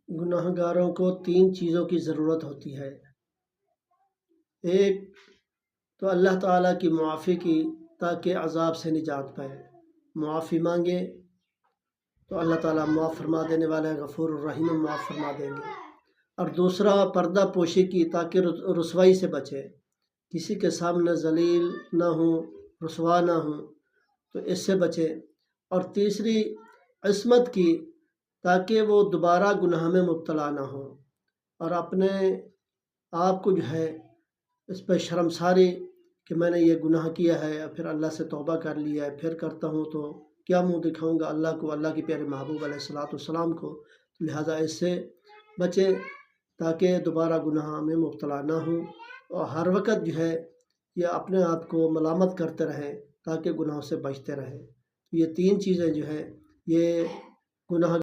گناہ گاروں کو تین چیزوں کی ضرورت ہوتی ہے۔ ایک تو اللہ تعالیٰ کی معافی کی، تاکہ عذاب سے نجات پائے۔ معافی مانگے تو اللہ تعالیٰ معاف فرما دینے والا ہے، غفور الرحیم، معاف فرما دیں گے۔ اور دوسرا پردہ پوشی کی، تاکہ رسوائی سے بچے، کسی کے سامنے ذلیل نہ ہوں، رسوا نہ ہوں، تو اس سے بچے۔ اور تیسری عصمت کی، تاکہ وہ دوبارہ گناہ میں مبتلا نہ ہو، اور اپنے آپ کو جو ہے اس پہ شرمساری کہ میں نے یہ گناہ کیا ہے، پھر اللہ سے توبہ کر لیا ہے، پھر کرتا ہوں تو کیا منہ دکھاؤں گا اللہ کو، اللہ کے پیارے محبوب علیہ الصلوۃ والسلام کو، لہٰذا اس سے بچیں تاکہ دوبارہ گناہ میں مبتلا نہ ہوں، اور ہر وقت جو ہے یہ اپنے آپ کو ملامت کرتے رہیں تاکہ گناہوں سے بچتے رہیں۔ یہ تین چیزیں جو ہے یہ گناہ